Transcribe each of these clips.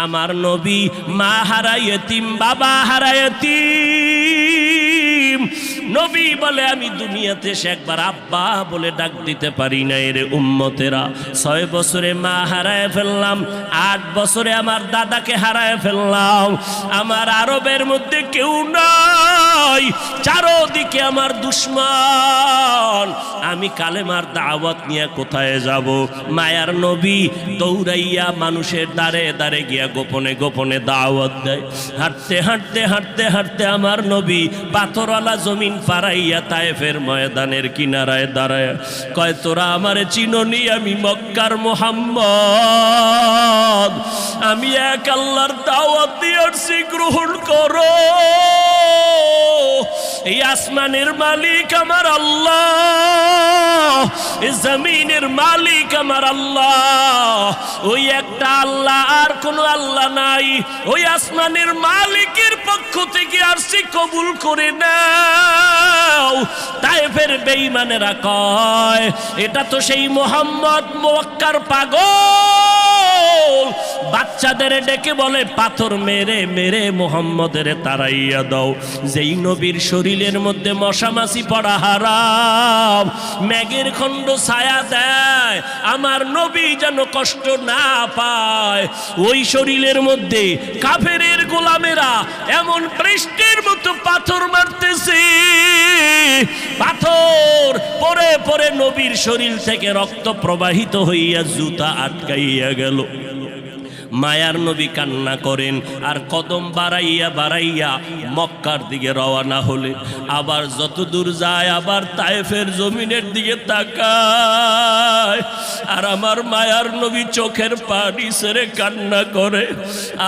আমার নবী মা হারা ইতিম, বাবা হারা ইতিম। নবী বলে আমি দুনিয়াতে এসে একবার আব্বা বলে ডাক দিতে পারি না। এর উম্মতেরা 6 বছরে মা হারায় ফেললাম, 8 বছরে আমার দাদাকে হারায় ফেললাম। আমার আরবের মধ্যে কেউ নাই, চারদিকে আমার দুশ্মন। আমি কালেমার দাওয়াত নিয়ে কোথায় যাব? মায়ার নবী দৌড়াইয়া মানুষের দ্বারে দ্বারে গিয়া গোপনে গোপনে দাওয়াত দেয়। হাঁটতে হাঁটতে হাঁটতে হাঁটতে আমার নবী পাথরওয়ালা জমিন পারাইয়া তায়েফের ময়দানের কিনারায় দাঁড়ায় কয়, তোরা আমারে চিননি, আমি মক্কার মুহাম্মদ, আমি এক আল্লাহর দাওয়াত দিয়ে আসছি, গ্রহণ করো। এই আসমানের মালিক আমার আল্লাহ, এই জমিনের মালিক আমার আল্লাহ। ওই একটা আল্লাহ, আর কোনো আল্লাহ নাই। ওই আসমানের মালিকের পক্ষ থেকে আসছি, কবুল করে নাও। তায়েফের বেঈমানেরা কয়, এটা তো সেই মুহাম্মদ মক্কার পাগল। বাচ্চাদের ডেকে বলে, পাথর মেরে মেরে মুহাম্মদের তাড়াইয়া দাও। যেই নবীর শরীরের মধ্যে মশামাছি পড়া হারাম, মেঘের খণ্ড ছায়া দেয়, আমার নবী যেন কষ্ট না পায়। ওই শরীরের মধ্যে কাফেরের গোলামেরা এমন বৃষ্টির মতো পাথর মারতেছে, পাথর পরে পরে নবীর শরীর থেকে রক্ত প্রবাহিত হইয়া জুতা আটকাইয়া গেল। মায়ার নবী কান্না করেন, আর কদম বাড়াইয়া বাড়াইয়া মক্কার দিকে রওনা হলে আবার যত দূর যায় আবার তায়েফের জমিনের দিকে তাকায়। আর আমার মায়ার নবী চোখের পানি ছেড়ে কান্না করে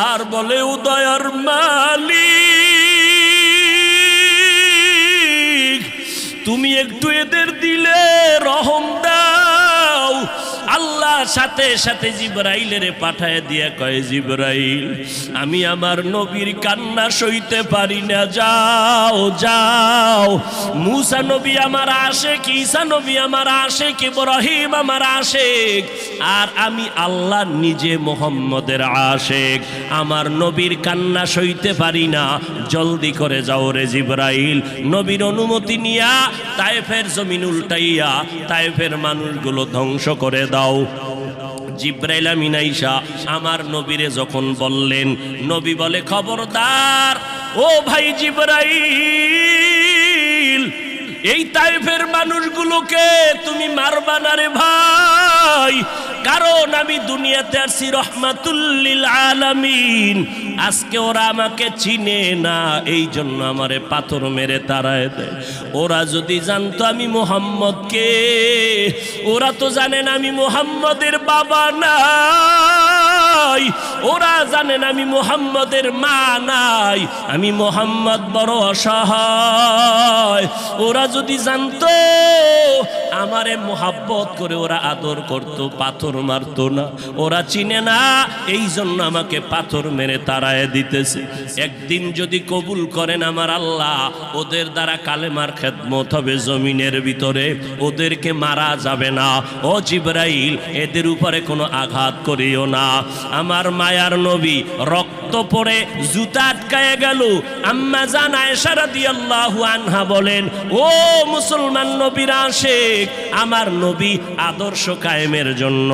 আর বলে, উদয়ার মালিক, তুমি একটু এদের দিলে রহম দাও। আল্লাহ সাথে সাথে জিবরাইলের পাঠায় দিয়া কয়, জিবরাইল, আমি আমার নবীর কান্না সইতে পারি না, যাও যাও। মুসা নবী আমার আশেক, ঈসা নবী আমার আশেক, ইব্রাহিম আমার আশেক, আর আমি আল্লাহ নিজে মুহাম্মদের আশেক। আমার নবীর কান্না সইতে পারি না, জলদি করে যাও রে জিবরাইল। নবীর অনুমতি নিয়া তায়েফের জমিন উল্টাইয়া তায়েফের মানুষগুলো ধ্বংস করে দাও। জিবরাইল আমিন আইসা আমার নবীরে যখন বললেন, নবী বলে, খবরদার ও ভাই জিবরাইল, এই তায়েফের মানুষগুলোকে তুমি মারবা না রে ভাই, কারণ আমি দুনিয়াতে আসছি রহমাতুল লিল আলামিন। আজকে ওরা আমাকে চিনে না, এই জন্য আমারে পাথর মেরে তাড়ায় দেয়। ওরা যদি জানতো আমি মুহাম্মদকে, ওরা তো জানেন আমি মুহাম্মদের বাবা নাই, ওরা জানেন আমি মুহাম্মদের মা নাই, আমি মুহাম্মদ বড় অসহায়। ওরা যদি জানতো আমারে মোহাব্বত করে ওরা আদর করতো, পাথর মারতো না। ওরা চিনে না, এই জন্য আমাকে পাথর মেরে তাড়ায় দিতেছে। একদিন যদি কবুল করেন আমার আল্লাহ, ওদের দ্বারা কালেমার খেদমত হবে জমিনের ভিতরে, ওদেরকে মারা যাবে না। ও জিবরাইল, এদের উপরে কোনো আঘাত করিও না। আমার মায়ার নবী রক্ত পড়ে জুতা আটকায় গেল। আম্মা জান আয়েশা রাদিয়াল্লাহু আনহা বলেন, ও মুসলমান নবীর আশিক, আমার নবী আদর্শ কায়েমের জন্য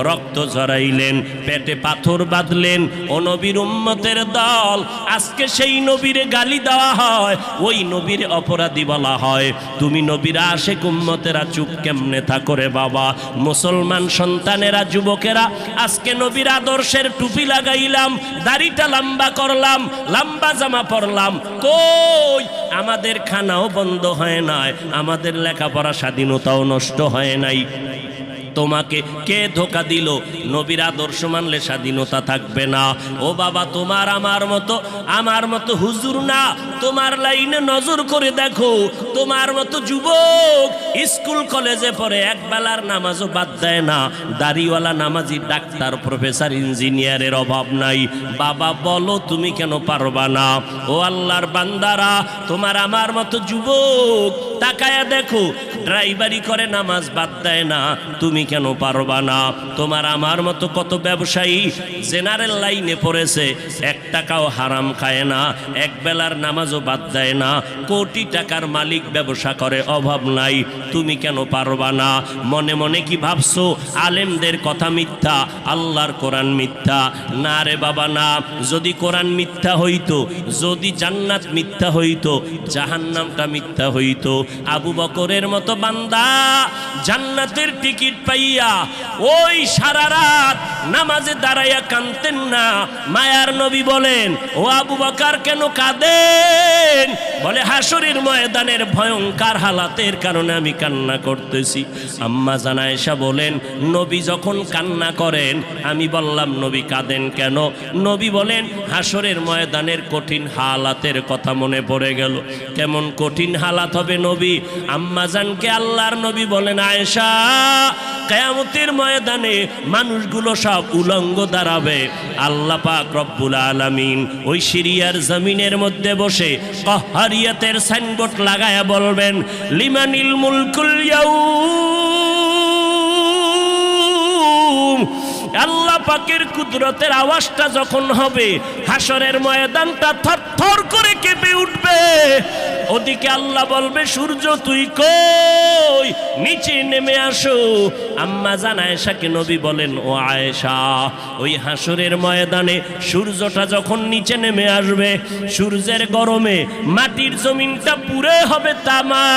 রক্ত ঝরাইলেন, পেটে পাথর বাঁধলেন। ও নবীর উম্মতের দল, আজকে সেই নবীরে গালি দেওয়া হয়, ওই নবীর অপরাধী বলা হয়। তুমি নবীর আশিক উম্মতেরা চুপ কেমনে থাকো রে বাবা? মুসলমান সন্তানেরা, যুবকেরা, আজকে নবীর আদর্শের টুপি লাগাইলাম, দাড়িটা লম্বা করলাম, লম্বা জামা পরলাম, কই আমাদের খানাও বন্ধ হয় নাই, আমাদের লেখাপড়া স্বাধীনতাও নষ্ট হয় নাই। তোমাকে কে ধোকা দিল? নবীর আদর্শ মানলে স্বাধীনতা থাকবে না। ও বাবা, তোমার আমার মতো হুজুর না, তোমার লাইনে নজর করে দেখো, তোমার মতো যুবক স্কুল কলেজে পড়ে একবেলার নামাজও বাদ দেয় না, দাড়িওয়ালা নামাজি ডাক্তার প্রফেসর ইঞ্জিনিয়ারের অভাব নাই। বাবা বলো, তুমি কেন পারবা না? ও আল্লাহর বান্দারা, তোমার আমার মতো যুবক তাকায়া দেখো, ড্রাইভারি করে, নামাজ বাদ দেয় না, তুমি কেন পারবা না? তোমার আমার মতো কত ব্যবসায়ী জেনারেল লাইনে পড়েছে, 1 টাকাও হারাম খায় না, এক বেলার নামাজও বাদ দেয় না, কোটি টাকার মালিক, ব্যবসা করে, অভাব নাই, তুমি কেন পারবা না? মনে মনে কি ভাবছো আলেমদের কথা মিথ্যা, আল্লাহর কোরআন মিথ্যা? না রে বাবা না। যদি কোরআন মিথ্যা হইতো, যদি জান্নাত মিথ্যা হইতো, জাহান্নামটা মিথ্যা হইতো। আবু বকরের মতো বান্দা জান্নাতের টিকিট পাইয়া ওই সারা রাত নামাজে দাঁড়াইয়া কাঁদতেন না। মায়ার নবী বলেন, ও আবু বকর কেন কাঁদেন? বলে, হাসরের ময়দানের ভয়ঙ্কর হালাতের কারণে আমি কান্না করতেছি। আম্মা জান আয়েশা বলেন, নবী যখন কান্না করেন আমি বললাম, নবী কাঁদেন কেন? নবী বলেন, হাসরের ময়দানের কঠিন হালাতের কথা মনে পড়ে গেল। কেমন কঠিন হালাত হবে নবী? আম্মা জানকে আল্লাহর নবী বলেন, আয়েশা, কিয়ামতের ময়দানে মানুষগুলো সব উলঙ্গ দাঁড়াবে। আল্লাহ পাক রব্বুল আলামিন ওই সিরিয়ার জমিনের মধ্যে বসে কহারিয়াতের সাইনবোর্ড লাগায়া বলবেন, লিমানিল মুলকুল ইয়াউম। আল্লাহ পাকের কুদরতের আওয়াজটা যখন হবে, হাসরের ময়দানটা থরথর করে কেঁপে উঠবে। ওদিকে আল্লাহ বলবে, সূর্য তুই কই? নিচে নেমে আসো। আম্মা জান আয়েশাকে নবী বলেন, ও আয়েশা, ওই হাসরের ময়দানে সূর্যটা যখন নিচে নেমে আসবে, সূর্যের গরমে মাটির জমিনটা পুরে হবে তামা।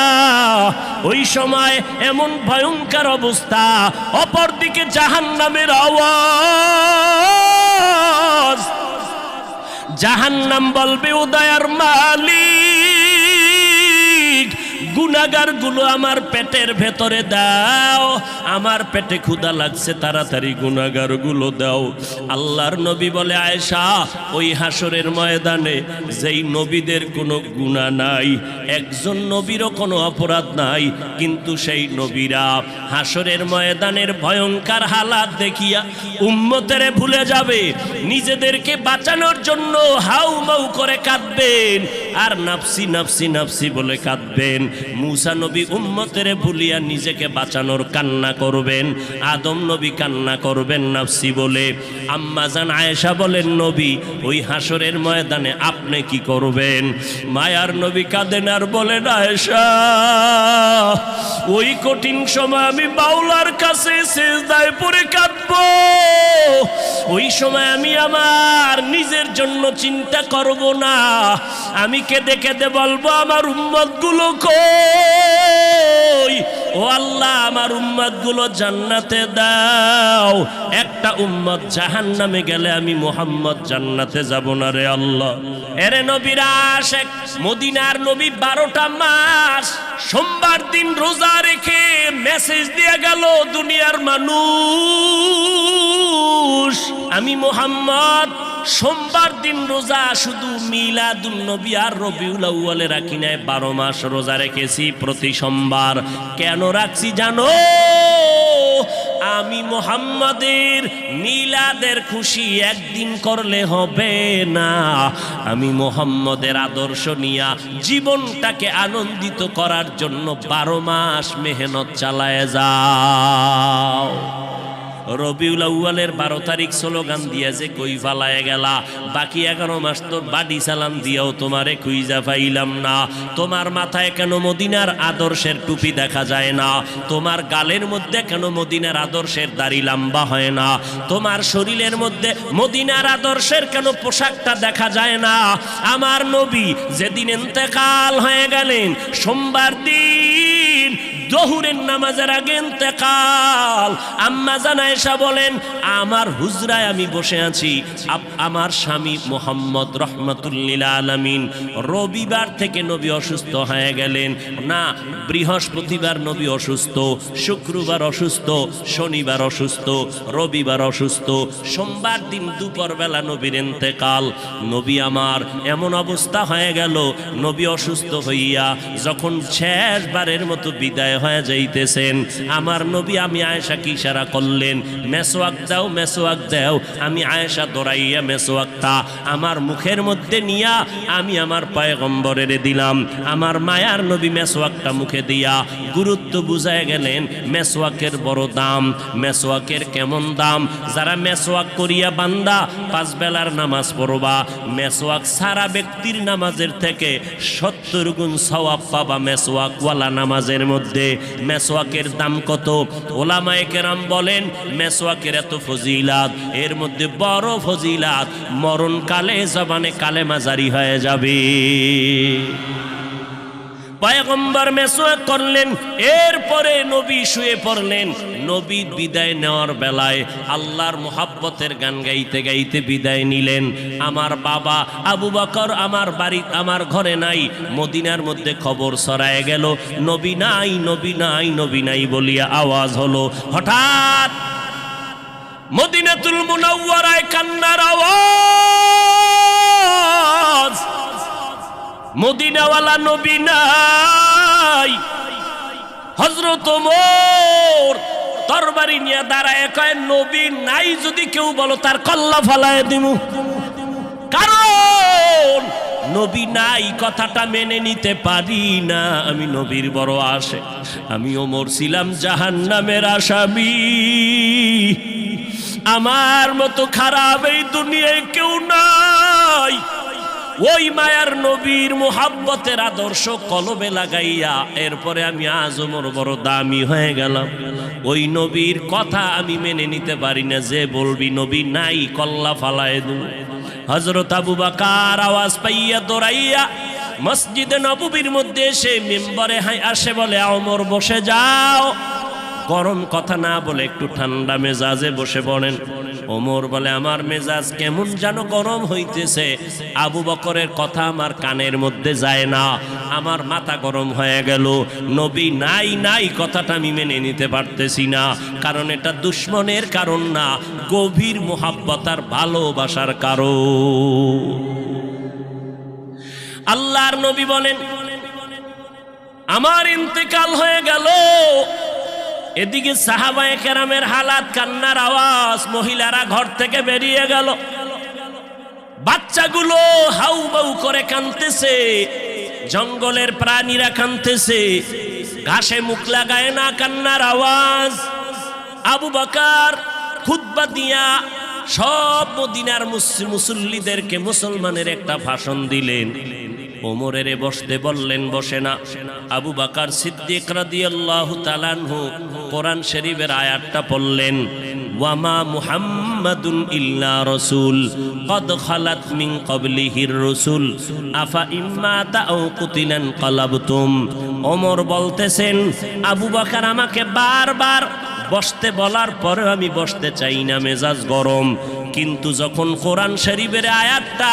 ওই সময় এমন ভয়ঙ্কর অবস্থা, অপরদিকে জাহান্নামের আওয়াজ। জাহান্নাম বলবে, ও দয়ার মালিক, গুনাহগার গুলো আমার পেটের ভেতরে দাও, আমার পেটে ক্ষুধা লাগছে, তাড়াতাড়ি গুনাহগার গুলো দাও। আল্লাহর নবী বলে, আয়েশা, ওই হাসরের ময়দানে যেই নবীদের কোনো গুনাহ নাই, একজন নবীরও কোনো অপরাধ নাই, কিন্তু সেই নবীরা হাসরের ময়দানের ভয়ঙ্কর হালাত দেখিয়া উম্মতেরে ভুলে যাবে, নিজেদেরকে বাঁচানোর জন্য হাউমাউ করে কাঁদবেন, আর নাফসি নাফসি নাফসি বলে কাঁদবেন। মূসা নবী উম্মতেরে ভুলিয়া নিজেকে বাঁচানোর কান্না করবেন, আদম নবী কান্না করবেন নাফসি বলে। আম্মা জান আয়েশা বলেন, নবী, ওই হাসরের ময়দানে আপনি কি করবেন? মায়ার নবী কাঁদেন আর বলেন, আয়েশা, ওই কঠিন সময় আমি বাউলার কাছে সিজদায় পড়ে কাঁদবো। ওই সময় আমি আমার নিজের জন্য চিন্তা করব না, আমি কেঁদে কেঁদে বলবো, আমার উম্মত গুলো কই? ও আল্লাহ, আমার উম্মত গুলো জান্নাতে দাও। একটা উম্মত জাহান্নামে গেলে আমি মুহাম্মদ জান্নাতে যাব না রে আল্লাহ। এরে নবীরা আশেক, মদিনার নবী 12টা মাস সোমবার দিন রোজা রেখে মেসেজ দিয়ে গেল দুনিয়ার মানুষ, আমি মুহাম্মদ সোমবার দিন রোজা শুধু মিলাদুন নবী আর রবিউল আউয়ালে রাখি নাই, 12 মাস রোজা রেখেছি প্রতি সোমবার। কেন রাখছি জানো? আমি মুহাম্মাদের মিলাদের খুশি একদিন করলে হবে না, আমি মুহাম্মাদের আদর্শ নিয়া জীবনটাকে আনন্দিত করার জন্য 12 মাস মেহনত চালায় যাও। রবিউল আউয়ালের 12 তারিখ স্লোগান দিয়া যে কই ফালায় গেলা, বাকি 11 মাস তোর বাড়ি চালান দিয়াও তোমারে খুঁজা পাইলাম না। তোমার মাথায় কেন মদিনার আদর্শের টুপি দেখা যায় না? তোমার গালের মধ্যে কেন মদিনার আদর্শের দাড়ি লম্বা হয় না? তোমার শরীরের মধ্যে মদিনার আদর্শের কেন পোশাকটা দেখা যায় না? আমার নবী যেদিন ইন্তেকাল হয়ে গেলেন, সোমবার দিন জোহরের নামাজের আগে ইন্তেকাল। আম্মা জান আয়েশা বলেন, আমার হুজরায় আমি বসে আছি, আমার স্বামী মুহাম্মদ রহমাতুল্লিল আলামিন রবিবার থেকে নবী অসুস্থ হয়ে গেলেন না, বৃহস্পতিবার নবী অসুস্থ, শুক্রবার অসুস্থ, শনিবার অসুস্থ, রবিবার অসুস্থ, সোমবার দিন দুপুর বেলা নবীর ইন্তেকাল। নবী আমার এমন অবস্থা হয়ে গেল, নবী অসুস্থ হইয়া যখন শেষবারের মতো বিদায় হয়ে যাইতেছেন। আমার নবী আমি আয়েশাকে ইশারা করলেন, মেসওয়াক দাও, মেসওয়াক দাও। আমি আয়েশা দৌড়াইয়া মেসওয়াকটা আমার মুখের মধ্যে নিয়া আমি আমার পয়গম্বরের দিলাম। আমার মায়ার নবী মেসওয়াকটা মুখে দিয়া গুরুত্ব বুঝায় গেলেন, মেসওয়াকের বড় দাম। মেসওয়াকের কেমন দাম? যারা মেসওয়াক করিয়া বান্দা 5 বেলার নামাজ পড়বা, মেসওয়াক সারা ব্যক্তির নামাজের থেকে 70 গুণ সওয়াব পাবা মেসওয়াকওয়ালা নামাজের মধ্যে। মেসওয়াকের দাম কত? ওলামায়ে কেরাম বলেন মেসওয়াকের এত ফজিলাত, এর মধ্যে বড় ফজিলাত মরণকালে জবানে কালেমা জারি হয়ে যাবে। পয়গম্বর মেসওয়াক করলেন, এরপরে নবী শুয়ে পড়লেন। নবী বিদায় নেওয়ার বেলায় আল্লাহর মুহাব্বতের গান গাইতে গাইতে বিদায় নিলেন। আমার বাবা আবু বকর আমার বাড়ি আমার ঘরে নাই, মদিনার মধ্যে খবর ছড়ায় গেল নবী নাই, নবী নাই, নবী নাই বলিয়া আওয়াজ হলো। হঠাৎ মদিনাতুল মুনাওয়ারায় কান্নার আওয়াজ। মদিনাওয়ালা নবী নাই। হযরত ওমর তরবারি নিয়ে দাঁড়ায় কয়, নবী নাই যদি কেউ বলো তার কল্লা ফালায় দিমু। কারণ নবী নাই কথাটা মেনে নিতে পারি না। আমি নবীর বড় আশে, আমি ওমর ছিলাম জাহান্নামের আসামি। আমার মতো খারাপ এই দুনিয়ায় কেউ নাই। ওই মায়ার নবীর মুহাব্বতের আদর্শ কলবে লাগাইয়া এরপরে আমি আজ ওমর বড় দামি হয়ে গেলাম। ওই নবীর কথা আমি মেনে নিতে পারি না। যে বলবি নবী নাই কল্লা ফালায় দু। হযরত আবু বকর আওয়াজ পাইয়া দৌড়াইয়া মসজিদে নববীর মধ্যে এসে মিম্বরে আসে, বলে ওমর বসে যাও। গরম কথা না বলে একটু ঠান্ডা মেজাজে বসে পড়েন। ওমর বলে আমার মেজাজ কেমন যেন গরম হইতেছে। আবু বকরের কথা আমার কানের মধ্যে যায় না, আমার মাথা গরম হয়ে গেল। নবী নাই নাই কথাটা আমি মেনে নিতে পারতেছি না। কারণ এটা দুশ্মনের কারণ না, গভীর মুহাব্বত আর ভালোবাসার কারণ। আল্লাহর নবী বলেন আমার ইন্তেকাল হয়ে গেল। এদিকে সাহাবায়ে কেরামের হালাত, কান্নার আওয়াজ। মহিলারা ঘর থেকে বেরিয়ে গেল, বাচ্চাগুলো হাউ বাউ করে কাঁদতেছে, জঙ্গলের প্রাণীরা কাঁদতেছে, ঘাসে মুখ লাগায় না, কান্নার আওয়াজ। আবু বকর খুতবা দিয়া সব মদিনার মুসল্লিদেরকে মুসলমানের একটা ভাষণ দিলেন। ওমরের বসতে বললেন, বসে না। আবু বকর সিদ্দিক রাদিয়াল্লাহু তাআলা আনহু কোরআন শরীফের আয়াতটা পড়লেন, ওয়ামা মুহাম্মাদুন ইল্লা রাসূল কদ খালাত মিন ক্বাবলিহির রাসূল আফা ইম্মা তাও কুতিলান কালাবতুম। ওমর বলতেছেন আবু বকর আমাকে বারবার বসতে বলার পরে আমি বসতে চাই না, মেজাজ গরম। কিন্তু যখন কোরআন শরীফের আয়াতটা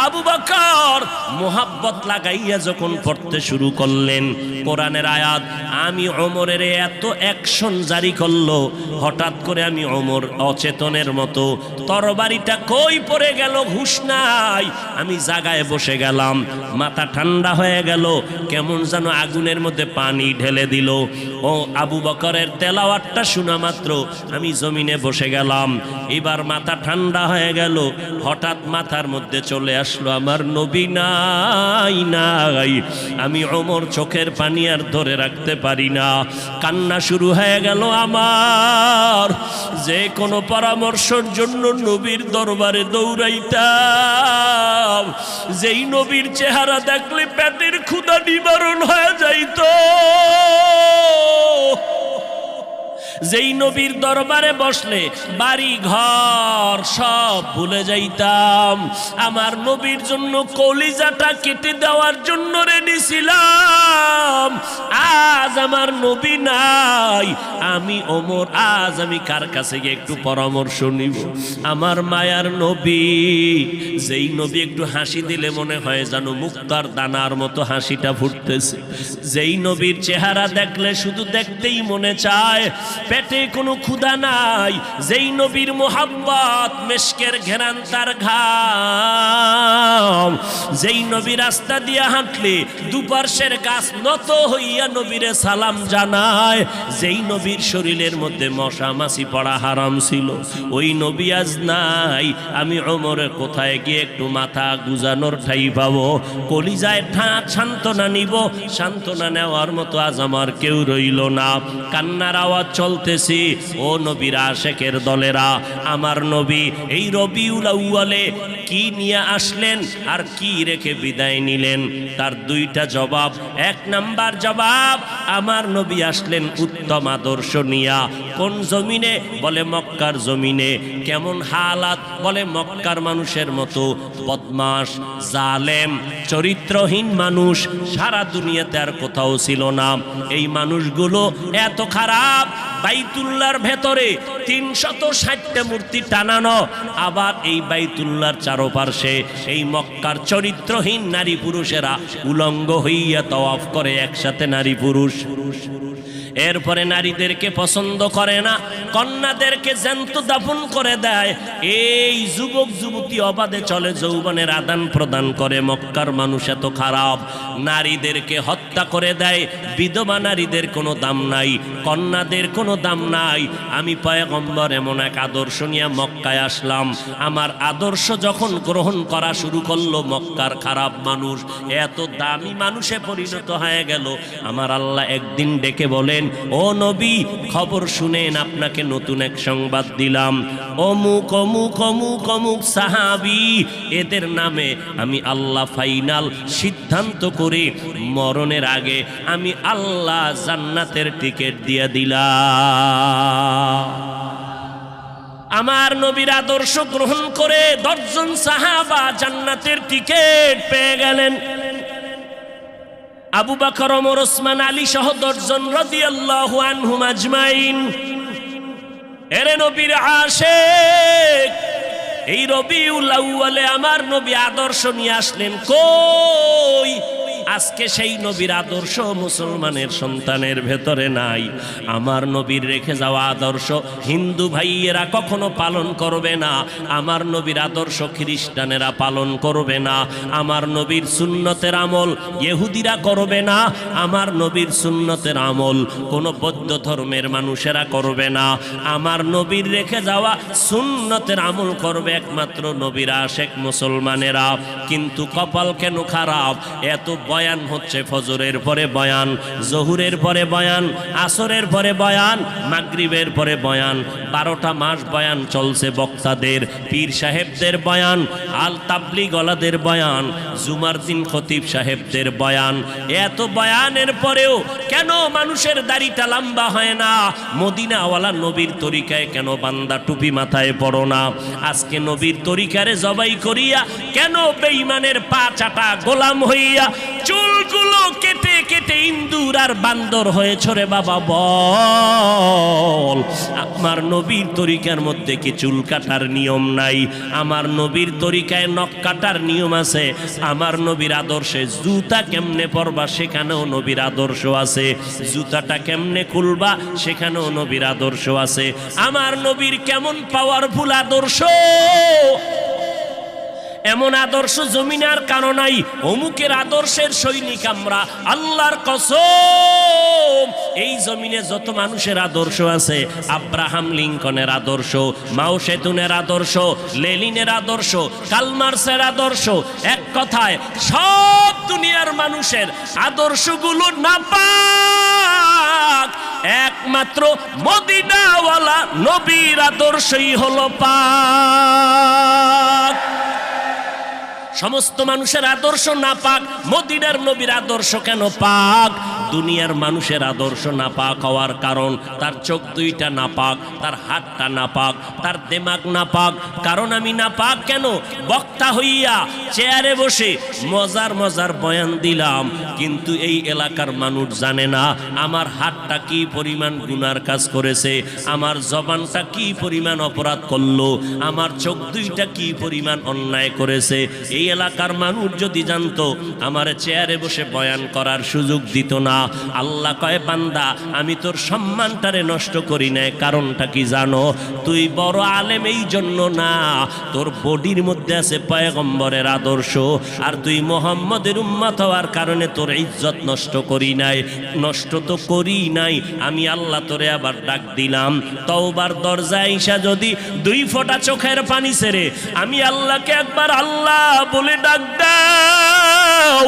আবু বকর মোহাব্বত লাগাইয়া যখন পড়তে শুরু করলেন, কোরআনের আয়াত, আমি ওমরের এত অ্যাকশন জারি করলো, হঠাৎ করে আমি ওমর অচেতনের মতো, তরবারিটা কই পড়ে গেল হুঁশ নাই, আমি জায়গায় বসে গেলাম। মাথা ঠান্ডা হয়ে গেল, কেমন যেন আগুনের মধ্যে পানি ঢেলে দিল। ও আবু বকরের তেলাওয়াতটা শোনা মাত্র আমি জমিনে বসে গেলাম। এবার মাথা ঠান্ডা হয়ে গেল, হঠাৎ মাথার মধ্যে চলে আসলো আমার নবী নাই নাই। আমি ওমর চোখের পানি আর ধরে রাখতে পারি না, কান্না শুরু হয়ে গেল আমার। যে কোনো পরামর্শের জন্য নবীর দরবারে দৌড়াইতাম, যেই নবীর চেহারা দেখলে পেটের ক্ষুধা নিবারণ হয়ে যাইত, যেই নবীর দরবারে বসলে বাড়ি ঘর সব ভুলে যাইতাম। আমার নবীর জন্য কলিজাটা কেটে দেওয়ার জন্য রেডি ছিলাম। আজ আমার নবী নাই, আমি ওমর, আজ আমি কার কাছে গিয়ে একটু পরামর্শ নিব? আমার মায়ার নবী, যেই নবী একটু হাসি দিলে মনে হয় যেন মুক্তার দানার মতো হাসিটা ফুটতেছে, যেই নবীর চেহারা দেখলে শুধু দেখতেই মনে চায় পেটে কোনো ক্ষুধা নাই, যেই নবীর মোহাব্বত মেশকের ঘেরান তার ঘাম, যেই নবী রাস্তা দিয়ে হাঁটলে দুপার্শ্বের গাছ নত হইয়া নবীরে সালাম জানায়, যেই নবীর শরীরের মধ্যে মশা মাছি পড়া হারাম ছিল, ওই নবী আজ নাই। আমি ওমরে কোথায় গিয়ে একটু মাথা গুজানোর ঠাই পাবো, কলিজায় সান্ত্বনা নিব, সান্ত্বনা নেওয়ার মতো আজ আমার কেউ রইল না। কান্নার আওয়াজ চলতেছি। ও নবীর আশেকের দলেরা, আমার নবী এই রবিউল আউয়ালে কি নিয়ে আসলেন আর কি রেখে বিদায় নিলেন? তার দুইটা জবাব। এক নাম্বার জবাব, আমার নবী আসলেন উত্তম আদর্শ নিয়া। কোন জমিনে? বলে মক্কার জমিনে। কেমন হালাত? বলে মক্কার মানুষের মতো বদমাশ, জালেম, চরিত্রহীন মানুষ সারা দুনিয়াতে আর কোথাও ছিল না। এই মানুষগুলো এত খারাপ, বাইতুল্লাহর ভেতরে 360টা মূর্তি টানানো, আবার এই বাইতুল্লাহর চারপাশে এই মক্কার চরিত্রহীন নারী পুরুষেরা উলঙ্গ হইয়া তওয়াফ করে একসাথে নারী পুরুষ। এরপরে নারীদেরকে পছন্দ করে না, কন্যাদেরকে জ্যান্ত দাফন করে দেয়। এই যুবক যুবতী অবাধে চলে, যৌবনের আদান প্রদান করে। মক্কার মানুষ এত খারাপ, নারীদেরকে হত্যা করে দেয়। বিধবা নারীদের কোনো দাম নাই, কন্যাদের কোনো দাম নাই। আমি পয়গম্বর এমন এক আদর্শ নিয়ে মক্কায় আসলাম। আমার আদর্শ যখন গ্রহণ করা শুরু করলো, মক্কার খারাপ মানুষ এত দামি মানুষে পরিণত হয়ে গেল। আমার আল্লাহ একদিন ডেকে বলেন, ও নবী, খবর শুনেন, আপনাকে নতুন এক সংবাদ দিলাম। অমুক অমুক অমুক অমুক সাহাবী, এদের নামে আমি আল্লাহ ফাইনাল সিদ্ধান্ত করে মরণের আগে আমি আল্লাহ জান্নাতের টিকিট দিয়ে দিলাম। আমার নবীর আদর্শ গ্রহণ করে 10 জন সাহাবা জান্নাতের টিকিট পেয়ে গেলেন। আবু বকর, ওমর, ওসমান, আলী সহ 10 জন রাদিয়াল্লাহু আনহুম আজমাইন। এরে নবীর আশিক, এই রবিউল আউয়ালে আমার নবী আদর্শ নিয়ে আসলেন। কই? আজকে সেই নবীর আদর্শ মুসলমানের সন্তানের ভেতরে নাই। আমার নবীর রেখে যাওয়া আদর্শ হিন্দু ভাইয়েরা কখনো পালন করবে না। আমার নবীর আদর্শ খ্রিস্টানেরা পালন করবে না। আমার নবীর সুন্নতের আমল ইহুদিরা করবে না। আমার নবীর সুন্নতের আমল কোনো বৌদ্ধ ধর্মের মানুষেরা করবে না। আমার নবীর রেখে যাওয়া সুন্নতের আমল করবে একমাত্র নবীর আশেক মুসলমানেরা। কিন্তু কপাল কেন খারাপ, এত বয়ান হচ্ছে, ফজরের পরে বয়ান, জহুরের পরে বয়ান, আসরের পরে বয়ান, মাগরিবের পরে বয়ান, 12টা মাস বয়ান চলছে বক্তাদের, পীর সাহেবদের বয়ান, আল তাবলিগওয়ালাদের বয়ান, জুমার দিন খতিব সাহেবদের বয়ান। এত বয়ানের পরেও কেন মানুষের দাড়িটা লম্বা হয় না? মদিনাওয়ালা নবীর তরিকায় কেন বান্দা টুপি মাথায় পড়ো না? আজকে নবীর তরিকারে জবাই করিয়া কেন বেঈমানের পা চাটা গোলাম হইয়া চুলগুলো কেটে কেটে ইন্দুর আর বান্দর হয়েছ রে বাবা? বল, আমার নবীর তরিকার মধ্যে কি চুল কাটার নিয়ম নাই? আমার নবীর তরিকায় নখ কাটার নিয়ম আছে। আমার নবীর আদর্শে জুতা কেমনে পরবা সেখানেও নবীর আদর্শ আছে। জুতাটা কেমনে খুলবা সেখানেও নবীর আদর্শ আছে। আমার নবীর কেমন পাওয়ারফুল আদর্শ! এমন আদর্শ জমিনে আর কারো নাই। অমুকের আদর্শের সৈনিক আমরা, আল্লাহর কসম। এই জমিনে যত মানুষের আদর্শ আছে, আব্রাহাম লিঙ্কনের আদর্শ, মাও সেতুনের আদর্শ, লেনিনের আদর্শ, কালমার্সের আদর্শ, এক কথায় সব দুনিয়ার মানুষের আদর্শগুলো নাপাক। একমাত্র মদিনাওয়ালা নবীর আদর্শই হলো পাক। সমস্ত মানুষের আদর্শ নাপাক, মদিনার নবীর আদর্শ কেন পাক? দুনিয়ার মানুষের আদর্শ নাপাক হওয়ার কারণ তার চোখ দুইটা নাপাক, তার হাতটা নাপাক, তার দিমাগ নাপাক। কারণ আমি নাপাক কেন? বক্তা হইয়া চেয়ারে বসে মজার মজার বয়ান দিলাম, কিন্তু এই এলাকার মানুষ জানে না আমার হাতটা কি পরিমাণ গুনার কাজ করেছে, আমার জবানটা কি পরিমাণ অপরাধ করলো, আমার চোখ দুইটা কি পরিমাণ অন্যায় করেছে। এই এলাকার মানুষ যদি জানতো, আমার চেয়ারে বসে বয়ান করার সুযোগ দিত না। আল্লাহ কয় বান্দা আমি তোর সম্মানটারে নষ্ট করি না, কারণটা কি জানো? তুই বড় আলেম এই জন্য না, তোর বডির মধ্যে আছে পয়গম্বরের আদর্শ, আর তুই মুহাম্মদের উম্মত হওয়ার কারণে তোর ইজ্জত নষ্ট করি নাই। নষ্ট তো করি নাই, আমি আল্লাহ তোরে আবার ডাক দিলাম। তওবার দরজায় আইসা যদি 2 ফোঁটা চোখের পানি ছেড়ে আমি আল্লাহকে একবার আল্লাহ বলে ডাক দাও,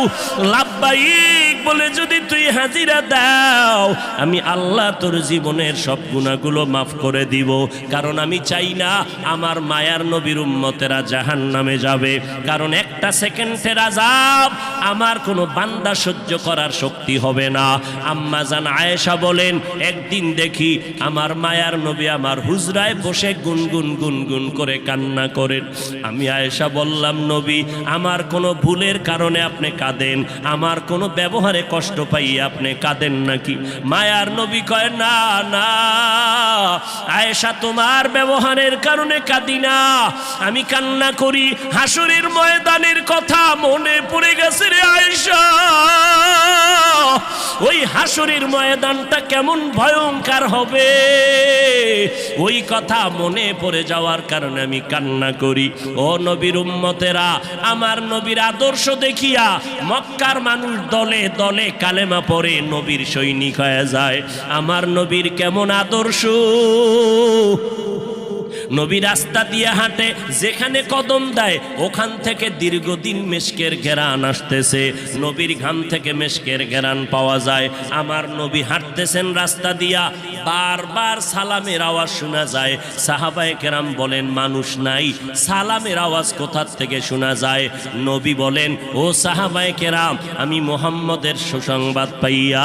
লাব্বাইক বলে যদি তুই হাজিরা দাও, আমি আল্লাহ তোর জীবনের সব গুনাহগুলো মাফ করে দিব। কারণ আমি চাই না আমার মায়ার নবীর উম্মতেরা জাহান্নামে যাবে, কারণ একটা সেকেন্ডের আযাব আমার কোনো বান্দা সহ্য করার শক্তি হবে না। আম্মা জান আয়েশা বলেন, একদিন দেখি আমার মায়ার নবী আমার হুজরায় বসে গুনগুন গুনগুন করে কান্না করেন। আমি আয়েশা বললাম, নবী আমার কোনো ভুলের কারণে আপনি কাঁদেন, আমার কোনো ব্যবহারে কষ্ট পাই আপনি কাঁদেন নাকি? মায়ার নবী কয়, না না আয়েশা, তোমার ব্যবহারের কারণে কাঁদি না, আমি কান্না করি হাসরের ময়দানের কথা মনে পড়ে গেছে রে আয়েশা। ওই হাসরের ময়দানটা কেমন ভয়ঙ্কর হবে, ওই কথা মনে পড়ে যাওয়ার কারণে আমি কান্না করি। ও নবীর উম্মতেরা, আমার নবীর আদর্শ দেখিয়া মক্কার মানুষ দলে দলে কালেমা পড়ে নবীর সৈনিক হয়ে যায়। আমার নবীর কেমন আদর্শ! নবী রাস্তা দিয়ে হাঁটে, যেখানে কদম দেয় ওখান থেকে দীর্ঘদিন মেশকের ঘেরান আসতেছে, নবীর ঘাম থেকে মেশকের ঘেরান পাওয়া যায়। আমার নবী হাঁটতেছেন রাস্তা দিয়া, বারবার সালামের আওয়াজ শোনা যায়। সাহাবায়ে কেরাম বলেন, মানুষ নাই, সালামের আওয়াজ কোথার থেকে শোনা যায়? নবী বলেন, ও সাহাবায়ে কেরাম, আমি মুহাম্মদের সুসংবাদ পাইয়া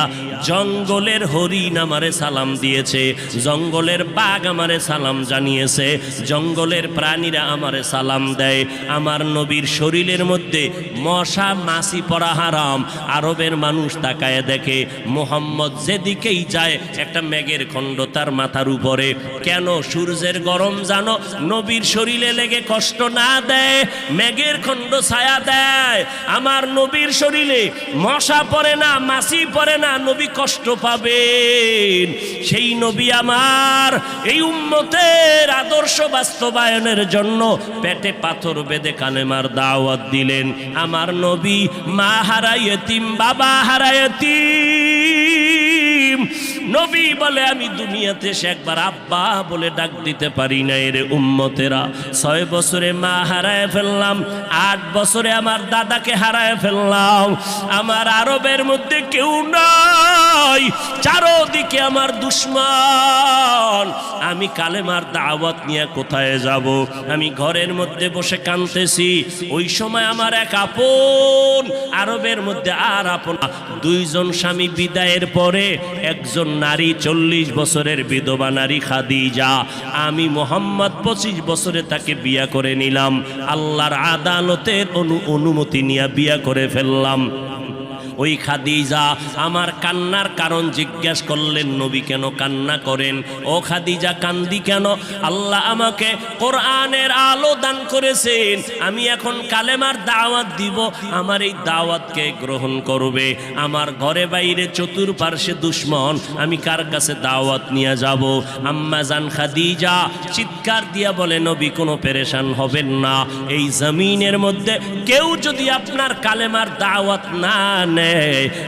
জঙ্গলের হরিণ আমারে সালাম দিয়েছে, জঙ্গলের বাঘ আমারে সালাম জানিয়েছে, জঙ্গলের প্রাণীরা আমারে সালাম দেয়। আমার নবীর শরীরের মধ্যে মশা মাছি পড়া হারাম। আরবের মানুষ তাকায় দেখে, মুহাম্মদ যেদিকেই যায় একটা মেঘের খণ্ড তার মাথার উপরে। কেন? সূর্যের গরম জানো নবীর শরীরে লেগে কষ্ট না দেয়, মেঘের খণ্ড ছায়া দেয়। আমার নবীর শরীরে মশা পড়ে না, মাছি পড়ে না, নবী কষ্ট পাবেন। সেই নবী আমার এই উম্মতের আদর্শ বাস্তবায়নের জন্য পেটে পাথর বেঁধে কালেমার দাওয়াত দিলেন। আমার নবী মা হারা ইয়েতিম, বাবা হারা ইয়েতিম। নবী বলে, আমি দুনিয়াতে সে একবার আব্বা বলে ডাক দিতে পারি না রে উম্মতেরা। 6 বছরে মা হারায় ফেললাম, 8 বছরে আমার দাদাকে হারায় ফেললাম। আমার আরবের মধ্যে কেউ নাই, চারদিকে আমার দুশ্মন। আমি কালেমার দাওয়াত নিয়ে কোথায় যাব? আমি ঘরের মধ্যে বসে কাঁদতেছি। ওই সময় আমার এক আপন, আরবের মধ্যে আর আপন 2 জন স্বামী বিদায়ের পরে একজন নারী 40 বছরের বিধবা নারী খাদিজা, আমি মুহাম্মদ 25 বছরে তাকে বিয়া করে নিলাম। আল্লাহর আদালতের অনুমতি নিয়ে বিয়া করে ফেললাম। ওই খাদিজা আমার কান্নার কারণ জিজ্ঞেস করলেন, নবী কেন কান্না করেন? ও খাদিজা কান্দি কেন? আল্লাহ আমাকে কোরআনের আলো দান করেছেন, আমি এখন কালেমার দাওয়াত দিব, আমার এই দাওয়াতকে গ্রহণ করবে। আমার ঘরে বাইরে চতুর্পার্শ্বে দুশ্মন, আমি কার কাছে দাওয়াত নিয়ে যাব? আম্মা জান খাদিজা চিৎকার দিয়া বলে, নবী কোনো পেরেশান হবেন না, এই জমিনের মধ্যে কেউ যদি আপনার কালেমার দাওয়াত না নেয়,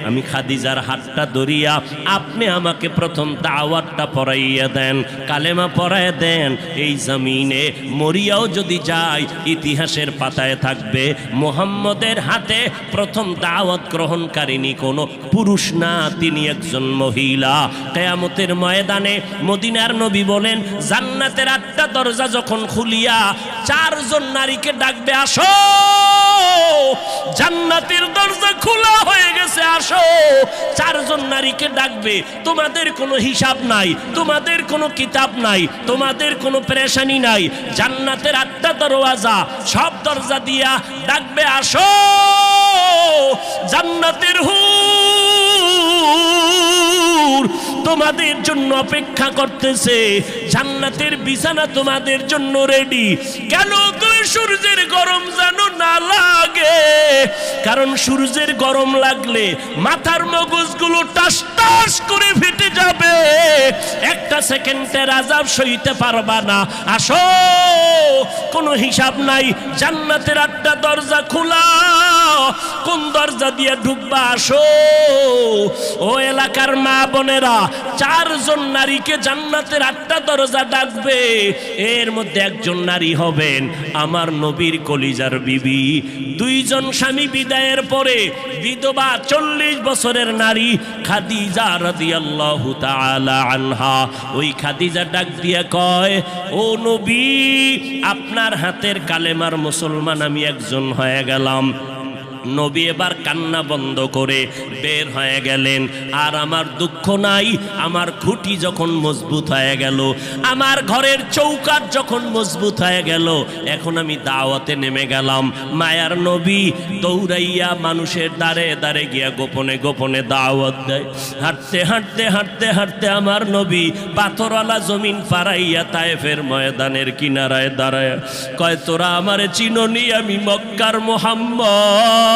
আমি খাদিজার হাতটা ধরিয়া আপনি আমাকে প্রথম দাওয়াতটা পড়াইয়া দেন, কালেমা পড়াইয়া দেন। এই জমিনে মরিয়াও যদি যায়, ইতিহাসের পাতায় থাকবে মুহাম্মদের হাতে প্রথম দাওয়াত গ্রহণকারিনী কোনো পুরুষ না, তিনি একজন মহিলা। কিয়ামতের ময়দানে মদিনার নবী বলেন, জান্নাতের 8টা দরজা যখন খুলিয়া 4 জন নারীকে ডাকবে, আসো, জান্নাতের দরজা খোলা হয়ে গেছে, আসো। 4 জন নারীকে ডাকবে, তোমাদের কোনো হিসাব নাই, তোমাদের কোনো কিতাব নাই, তোমাদের কোনো পেরেশানি নাই। জান্নাতের 8টা দরওয়াজা, সব দরজা দিয়া ডাকবে, আসো, জান্নাতের হুর তোমাদের জন্য অপেক্ষা করতেছে, জান্নাতের বিছানা তোমাদের জন্য রেডি। কেন? তুমি সূর্যের গরম যেন না লাগে, কারণ সূর্যের গরম লাগলে মাথার মগজগুলো টাস টাস করে ফেটে যাবে, একটা সেকেন্ডের আযাব সইতে পারবা না। আসো, কোনো হিসাব নাই, জান্নাতের 8টা দরজা খোলা, কোন দরজা দিয়ে ঢুকবা আসো। ও এলাকার মা বোনেরা, 4 জন নারীকে জান্নাতের 8টা দরজা ডাকবে, এর মধ্যে একজন নারী হবেন আমার নবীর কলিজার বিবি। 2 জন স্বামী বিদায়ের পরে বিধবা 40 বছরের নারী খাদিজা রাদিয়াল্লাহু তাআলা আনহা। ওই খাদিজা ডাক দিয়া কয়, ও নবী, আপনার হাতের কালেমার মুসলমান আমি একজন হয়ে গেলাম। নবী এবার কান্না বন্ধ করে বের হয়ে গেলেন। আর আমার দুঃখ নাই, আমার খুঁটি যখন মজবুত হয়ে গেল, আমার ঘরের চৌকাঠ যখন মজবুত হয়ে গেল, এখন আমি দাওয়াতে নেমে গেলাম। মায়ার নবী দৌড়াইয়া মানুষের দ্বারে দ্বারে গিয়া গোপনে গোপনে দাওয়াত দেয়। হাঁটতে হাঁটতে হাঁটতে হাঁটতে আমার নবী পাথরওয়ালা জমিন পারাইয়া তায়েফের ময়দানের কিনারায় দাঁড়ায় কয়, তোরা আমারে চিননি, আমি মক্কার মুহাম্মদ,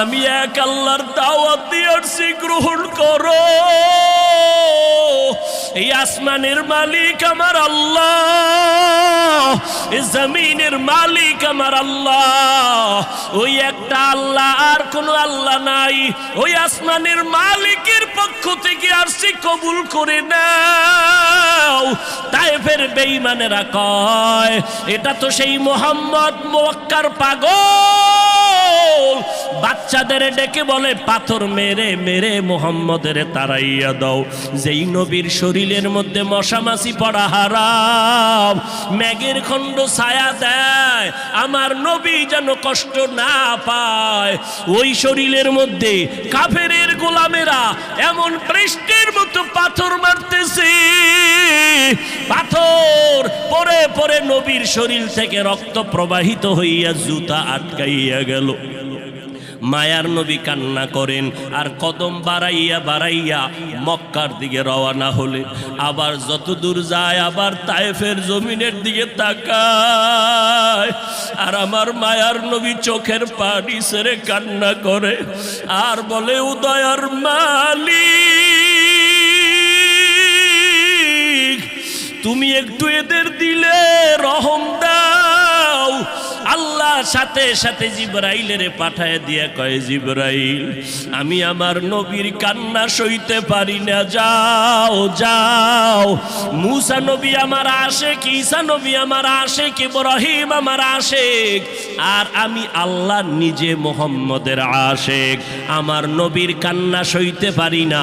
আমি এক আল্লাহর দাওয়াত দিয়ে আসছি, গ্রহণ করো। এই আসমানের মালিক আমার আল্লাহ, এই জমিনের মালিক আমার আল্লাহ, ওই একটা আল্লাহ, আর কোনো আল্লাহ নাই। ওই আসমানের মালিকের পক্ষ থেকে আসছি, কবুল করে নাও। তায়েফের বেঈমানেরা কয়, এটা তো সেই মুহাম্মদ মক্কার পাগল, বাচ্চাদের ডেকে বলে পাথর মেরে মেরে মুহাম্মদের তাড়াইয়া দাও। যেই নবীর শরীরের মধ্যে মশা মাছি পড়া হারাম, মেঘের খণ্ড ছায়া দেয়, আমার নবী যেন কষ্ট না পায়, ওই শরীরের মধ্যে কাফেরের গোলামেরা এমন বৃষ্টির মতো পাথর মারতেছে, পাথর পরে পরে নবীর শরীর থেকে রক্ত প্রবাহিত হইয়া জুতা আটকাইয়া গেল। মায়ার নবী কান্না করেন আর কদম বাড়াইয়া বাড়াইয়া মক্কার দিকে রওনা হলে, আবার যত দূর যায় আবার তায়েফের জমিনের দিকে তাকায়, আর আমার মায়ার নবী চোখের পানি ছেড়ে কান্না করে আর বলে, উদয়ার মালিক, তুমি একটু এদের দিলে রহম দাও। আল্লাহ সাথে সাথে জিবরাইলের পাঠায় দিয়া কয়, জিবরাইল, আমি আমার নবীর কান্না সইতে পারি না, যাও যাও। মুসা নবী আমার আশেক, ঈসা নবী আমার আশেক, ইব্রাহিম আমার আশেক, আর আমি আল্লাহ নিজে মুহাম্মদের আশেক, আমার নবীর কান্না সইতে পারি না,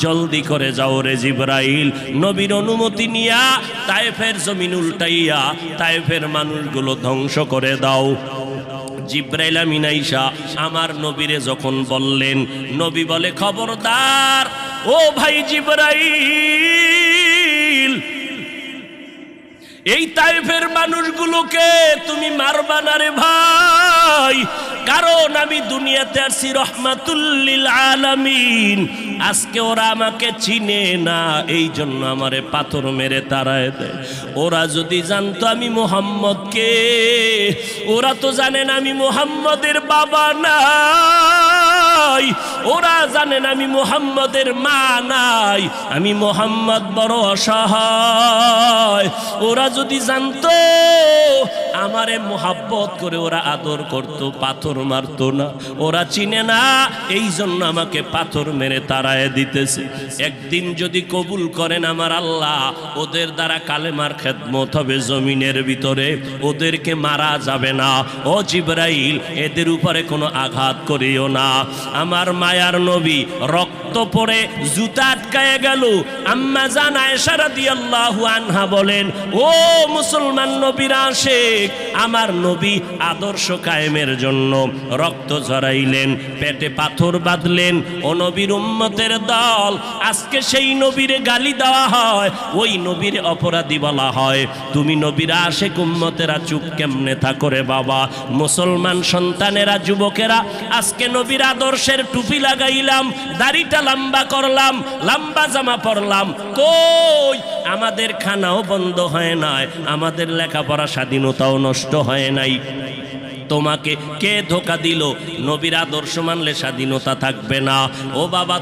জলদি করে যাও রে জিবরাইল। নবীর অনুমতি নিয়া তায়েফের জমিন উল্টাইয়া তায়েফের মানুষগুলো ধ্বংস করে দাও। জিবরাইল আমিন আইসা আমার নবীরে যখন বললেন, নবী বলে, খবরদার ও ভাই জিবরাইল, এই তায়েফের মানুষগুলোকে তুমি মারবা না রে ভাই, কারণ আমি দুনিয়াতে আসছি রহমাতুল লিল আলামিন। আজকে ওরা আমাকে চিনে না, এই জন্য আমারে পাথর মেরে তাড়ায় দেয়। ওরা যদি জানতো আমি মুহাম্মদকে, ওরা তো জানেন আমি মুহাম্মদের বাবা নাই, ওরা জানেন আমি মুহাম্মদের মা নাই, আমি মুহাম্মদ বড় অসহায়। ওরা যদি জানতো আমারে মোহাব্বত করে ওরা আদর করতো, পাথর মারতো না। ওরা চিনে না, এই জন্য আমাকে পাথর মেরে তাড়ায় দিতেছে। একদিন যদি কবুল করেন আমার আল্লাহ, ওদের দ্বারা কালেমার খেদমত হবে জমিনের ভিতরে, ওদেরকে মারা যাবে না। ও জিবরাইল, এদের উপরে কোনো আঘাত করিও না। আমার মায়ার নবী রক্ত পড়ে জুতা আটকায় গেল। আম্মা জান আয়েশা রাদিয়াল্লাহু আনহা বলেন, ও মুসলমান নবীর আশিক, আমার নবী আদর্শ কায়েমের জন্য রক্ত ঝরাইলেন, পেটে পাথর বাঁধলেন। ও নবীর উম্মতের দল, আজকে সেই নবীরে গালি দেওয়া হয়, ওই নবীর অপরাধী বলা হয়। তুমি নবীর আশিক উম্মতেরা চুপ কেমনে থাকো রে বাবা? মুসলমান সন্তানেরা, যুবকেরা, আজকে নবীর আদর্শের টুপি লাগাইলাম, দাড়িটা লম্বা করলাম, লম্বা জামা পরলাম, কই আমাদের খানাও বন্ধ হয় নাই, আমাদের লেখাপড়া স্বাধীনতাও নষ্ট হয় নাই। তোমাকে কে ধোকা দিল? নবীর আদর্শ মানলে স্বাধীনতা থাকবে না। ও বাবা,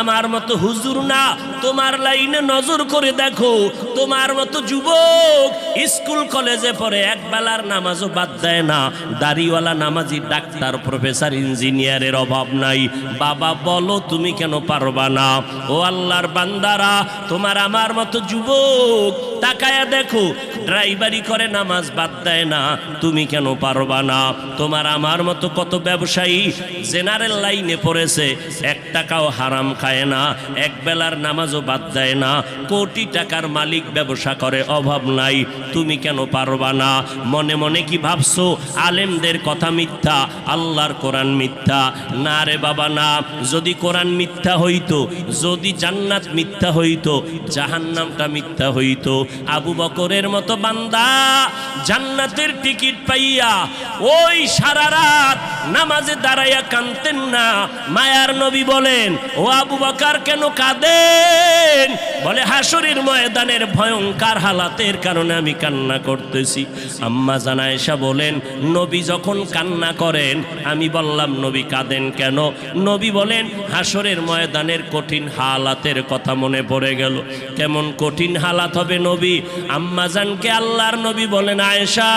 আমার মতো হুজুর না, তোমার লাইনে নজর করে দেখো, তোমার মতো যুবক স্কুল কলেজে পড়ে একবেলার নামাজও বাদ দেয় না, দাড়িওয়ালা নামাজি ডাক্তার প্রফেসর ইঞ্জিনিয়ারের অভাব নাই। বাবা বলো তুমি কেন পারবা না? ও আল্লাহর বান্দারা, তোমার আমার মতো যুবক তাকায়া দেখো, ড্রাইভারি করে নামাজ বাদ দেয় না, তুমি কেন পারবা না? তোমার আমার মতো কত ব্যবসায়ী জেনারেল লাইনে পড়েছে, 1 টাকাও হারাম খায় না, একবেলার নামাজও বাদ দেয় না, কোটি টাকার মালিক, ব্যবসা করে, অভাব নাই, তুমি কেন পারবা না? মনে মনে কি ভাবছো আলেমদের কথা মিথ্যা, আল্লাহর কোরআন মিথ্যা? না রে বাবা না। যদি কোরআন মিথ্যা হইতো, যদি জান্নাত মিথ্যা হইতো, জাহান্নামটা মিথ্যা হইতো। আবু বকরের মতো বান্দা জান্নাতের টিকিট পাইয়া ওই সারা রাত নামাজে দাঁড়াইয়া কাঁদতেন না। মায়ার নবী বলেন, ও আবু বকর কেন কাঁদেন? বলে, হাসরের ময়দানের ভয়ঙ্কর হালাতের কারণে আমি কান্না করতেছি। আম্মা জান আয়েশা বলেন, নবী যখন কান্না করেন আমি বললাম, নবী কাঁদেন কেন? নবী বলেন, হাসরের ময়দানের কঠিন হালাতের কথা মনে পড়ে গেল। কেমন কঠিন হালাত হবে নবী? আম্মা জানকে আল্লাহর নবী বলেন, আয়েশা,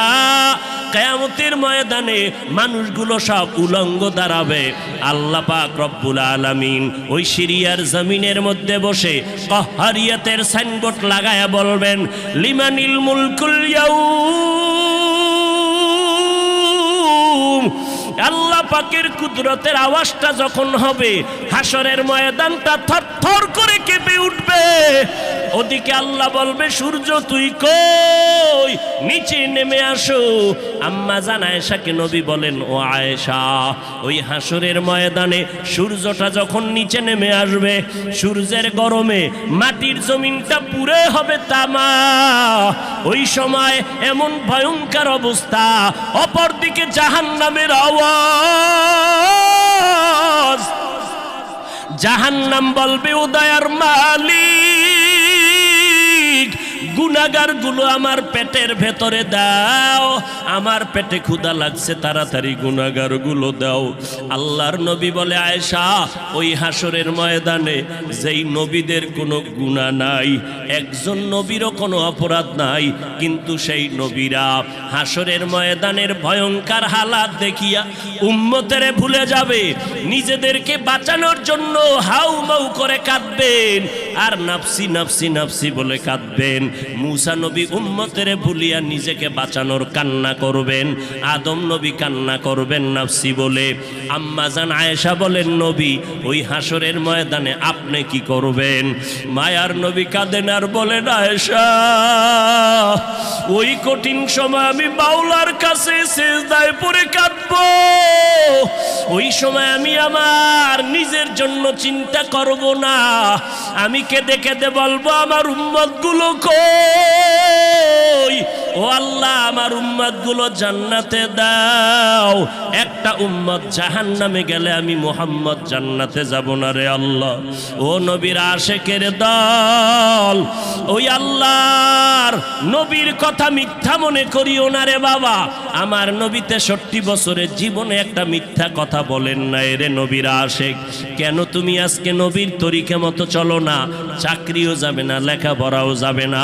কিয়ামতের ময়দানে মানুষগুলো সব উলঙ্গ দাঁড়াবে। আল্লাহ পাক রব্বুল আলামিন ওই সিরিয়ার জমিনের মধ্যে বসে কহরিয়াতের সাইনবোর্ড লাগায়া বলবেন, লিমানিল মুলকুল ইয়াউম। আল্লাহ পাকের কুদরতের আওয়াজটা যখন হবে, হাসরের ময়দানটা থরথর করে কেঁপে উঠবে। ওদিকে আল্লাহ বলবে, সূর্য তুই কই? নিচে নেমে আসো। আম্মা জান আয়েশাকে নবী বলেন, ও আয়েশা, ওই হাসরের ময়দানে সূর্যটা যখন নিচে নেমে আসবে, সূর্যের গরমে মাটির জমিনটা পুরে হবে তামা। ওই সময় এমন ভয়ঙ্কর অবস্থা, অপরদিকে জাহান্নামের আওয়াজ। জাহান্নাম বলবে, ও দয়ার মালিক, গুনাহগার গুলো আমার পেটের ভেতরে দাও, আমার পেটে ক্ষুধা লাগছে, তাড়াতাড়ি গুনাহগার গুলো দাও। আল্লাহর নবী বলে, আয়েশা, ওই হাসরের ময়দানে যেই নবীদের কোনো গুনাহ নাই, একজন নবীরও কোনো অপরাধ নাই, কিন্তু সেই নবীরা হাসরের ময়দানের ভয়ঙ্কর হালাত দেখিয়া উম্মতেরে ভুলে যাবে, নিজেদেরকে বাঁচানোর জন্য হাউমাউ করে কাঁদবেন, আর নাফসি নাফসি নাফসি বলে কাঁদবেন। মূসা নবী উম্মতেরে ভুলিয়া নিজেকে বাঁচানোর কান্না করবেন, আদম নবী কান্না করবেন নাফসি বলে। আম্মা জান আয়েশা বলেন, নবী, ওই হাসরের ময়দানে আপনি কি করবেন? মায়ার নবী কাঁদেন আর বলেন, আয়েশা, ওই কঠিন সময় আমি বাউলার কাছে সিজদায় পড়ে কাঁদবো। ওই সময় আমি আমার নিজের জন্য চিন্তা করব না, আমি কেঁদে কেঁদে বলবো, আমার উম্মতগুলো কই? ও আল্লাহ, আমার উম্মতগুলো জান্নাতে দাও। একটা উম্মত জাহান্নামে গেলে আমি মুহাম্মদ জান্নাতে যাব না রে আল্লাহ। ও নবীর আশিকের দল, ওই আল্লাহর নবীর কথা মিথ্যা মনে করিও না রে বাবা। আমার নবী 63 বছরের জীবনে একটা মিথ্যা কথা বলেন না রে নবীর আশিক। কেন তুমি আজকে নবীর তরিকা মতো চলো না? চাকরিও যাবে না, লেখাপড়াও যাবে না,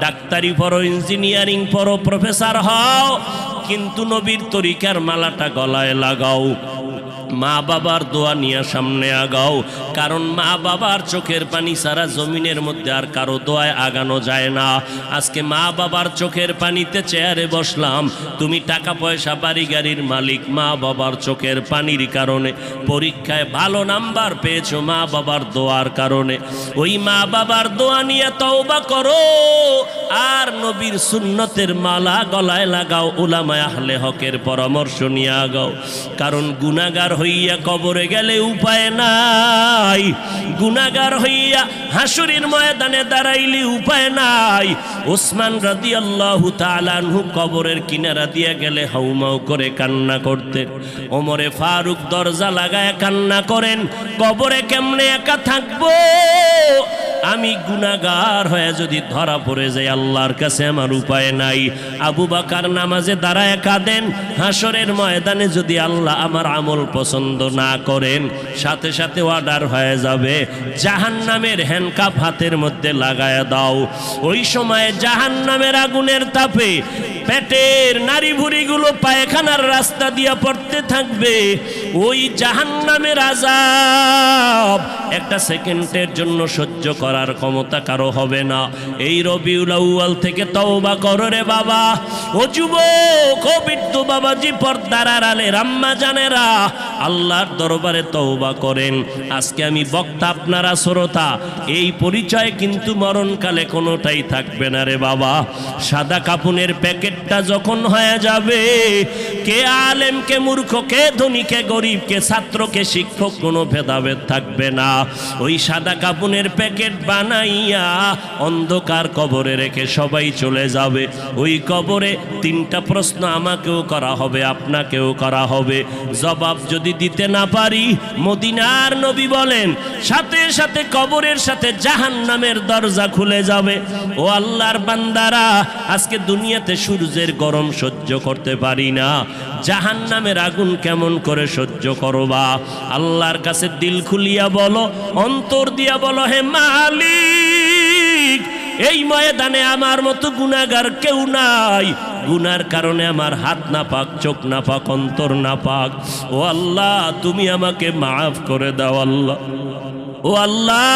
ডাক্তারি পড়ো, ইঞ্জিনিয়ারিং পড়ো, প্রফেসর হও, কিন্তু নবীর তরিকার মালাটা গলায় লাগাও। মা বাবার দোয়া নিয়ে সামনে আগাও, কারণ মা বাবার চোখের পানি সারা জমিনের মধ্যে আর কারো দোয়ায় আগানো যায় না। আজকে মা বাবার চোখের পানিতে চেয়ারে বসলাম, তুমি টাকা পয়সা বাড়ি গাড়ির মালিক, মা বাবার চোখের পানির কারণে পরীক্ষায় ভালো নাম্বার পেয়েছো মা বাবার দোয়ার কারণে। ওই মা বাবার দোয়া নিয়ে তওবা করো, আর নবীর সুন্নতের মালা গলায় লাগাও, উলামায়ে আহলে হকের পরামর্শ নিয়ে আগাও। কারণ গুনাহগার হইয়া কবরে গেলে উপায় নাই, গুনাহগার হইয়া হাসরের ময়দানে দাঁড়াইলে উপায় নাই। ওসমান রাদিয়াল্লাহু তাআলা আনহু কবরের কিনারা দিয়ে গেলে হাউমাউ করে কান্না করতেন। ওমরে ফারুক দরজা লাগায় কান্না করেন, কবরে কেমনে একা থাকবো? আমি গুনাহগার হয়ে যদি ধরা পড়ে যাই, আল্লাহর কাছে আমার উপায় নাই। আবু বকর নামাজে দাঁড়ায় কাঁদেন, হাসরের ময়দানে যদি আল্লাহ আমার আমল পছন্দ না করেন, সাথে সাথে অর্ডার হয়ে যাবে জাহান্নামের হ্যান্ডকাপ হাতের মধ্যে লাগায়া দাও। ওই সময়ে জাহান্নামের আগুনের তাপে পেটের নারী ভুঁড়িগুলো পায়খানার রাস্তা দিয়ে পড়তে থাকবে। ওই জাহান্নামের আযাব একটা সেকেন্ডের জন্য সহ্য করার ক্ষমতা কারো হবে না। এই রবিউল আউয়াল থেকে তওবা করো রে বাবা। ও যুবক, ও বৃদ্ধ বাবাজি, পর্দার আড়ালের আম্মা জানেরা, আল্লাহর দরবারে তওবা করেন। আজকে আমি বক্তা, আপনারা শ্রোতা, এই পরিচয় কিন্তু মরণকালে কোনোটাই থাকবে না রে বাবা। সাদা কাপুনের প্যাকেটটা যখন হয়ে যাবে, কে আলেম কে মূর্খ, কে ধনী কে গরিব, কে ছাত্র কে শিক্ষক, কোনো ভেদাভেদ থাকবে না। ওই সাদা কাপুনের প্যাকেট বানাইয়া অন্ধকার কবরে রেখে সবাই চলে যাবে। ওই কবরে তিনটা প্রশ্ন আমাকেও করা হবে, আপনাকেও করা হবে। জবাব যদি দিতে না পারি, মদিনার নবী বলেন সাথে সাথে কবরের সাথে জাহান্নামের দরজা খুলে যাবে। ও আল্লাহর বান্দারা, আজকে দুনিয়াতে সূর্যের গরম সহ্য করতে পারি না, জাহান্নামের আগুন কেমন করে সহ্য করবা? আল্লাহর কাছে দিল খুলিয়া বলো, অন্তর দিয়া বলো, হে মালিক, এই ময়দানে আমার মতো গুনাহগার কেউ নাই। গুনার কারণে আমার হাত না পাক, চোখ না পাক, অন্তর না পাক। ও আল্লাহ, তুমি আমাকে মাফ করে দাও আল্লাহ। ও আল্লাহ,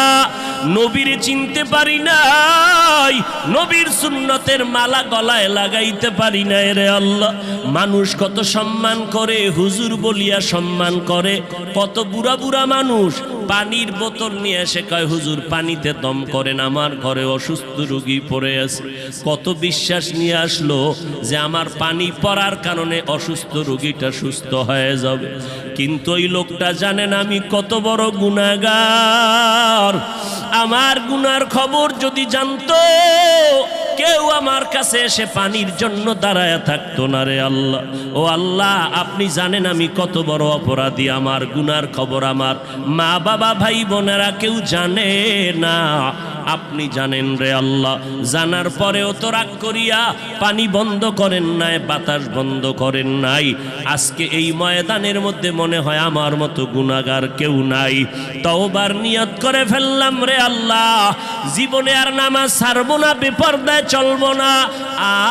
নবীর চিনতে পারি নাই, নবীর সুন্নতের মালা গলায় লাগাইতে পারি নাই রে আল্লাহ। মানুষ কত সম্মান করে, হুজুর বলিয়া সম্মান করে। কত বুড়া বুড়া মানুষ পানির বোতল নিয়ে এসে কয়, হুজুর পানিতে দম করেন, আমার ঘরে অসুস্থ রোগী পড়ে আছে। কত বিশ্বাস নিয়ে আসলো যে আমার পানি পড়ার কারণে অসুস্থ রোগীটা সুস্থ হয়ে যাবে। কিন্তু ওই লোকটা জানেন আমি কত বড় গুনাহগার। আমার গুনার খবর যদি জানতো, কেউ আমার কাছে এসে পানির জন্য দাঁড়ায় থাকতো না রে আল্লাহ। ও আল্লাহ, আপনি জানেন আমি কত বড় অপরাধী। আমার গুনার খবর আমার মা বাবা ভাই বোনেরা কেউ জানে না, আপনি জানেন রে আল্লাহ। জানার পরেও তো রাগ করিয়া পানি বন্ধ করেন নাই, বাতাস বন্ধ করেন নাই। আজকে এই ময়দানের মধ্যে মনে হয় আমার মতো গুনাহগার কেউ নাই। তওবার নিয়ত করে ফেললাম রে আল্লাহ, জীবনে আর নামাজ ছাড়বো না, বেপরদায় চলবো না,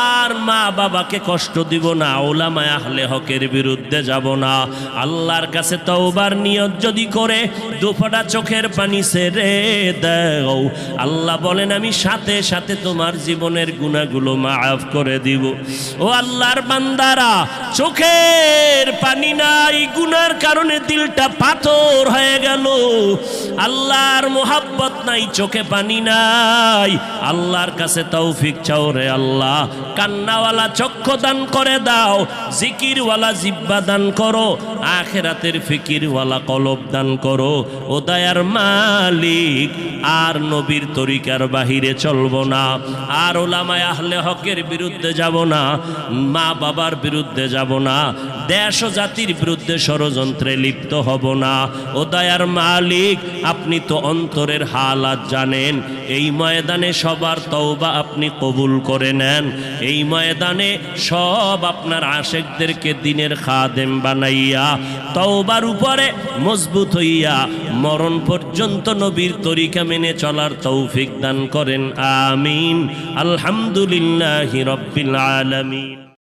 আর মা বাবাকে কষ্ট দিব না, উলামায়ে আহলে হকের বিরুদ্ধে যাব না। আল্লাহর কাছে তওবার নিয়ত যদি করে দুফোঁটা চোখের পানি ছেড়ে দাও, আল্লাহ বলেন আমি সাথে সাথে তোমার জীবনের গুনাহগুলো মাফ করে দিব। ও আল্লাহর বান্দারা, চোখের পানি নাই, গুনার কারণে দিলটা পাথর হয়ে গেল। আল্লাহর মোহাব্বত নাই, চোখে পানি নাই। আল্লাহর কাছে তৌফিক চাও রে আল্লাহ। কান্নাওয়ালা চক্ষু দান করে দাও, জিকিরওয়ালা জিহ্বা দান করো, আখিরাতের ফিকিরওয়ালা কলব দান করো। ও দয়ার মালিক, আর নবীর তরিকার বাহিরে চলবো না, আর উলামায়ে আহলে হকের বিরুদ্ধে যাব না, মা বাবার বিরুদ্ধে যাব না, দেশ ও জাতির বিরুদ্ধে ষড়যন্ত্রে লিপ্ত হব না। ও দয়ার মালিক, আপনি তো অন্তরের হালাত জানেন। এই ময়দানে সবার তওবা আপনি কবুল করে নেন। এই ময়দানে সব আপনার আশেকদেরকে দিনের খাদেম বানাইয়া তওবার উপরে মজবুত হইয়া মরণ পর্যন্ত নবীর তরিকা মেনে চলার তৌফিক দান করেন। আমিন। আলহামদুলিল্লাহি রাব্বিল আলামিন।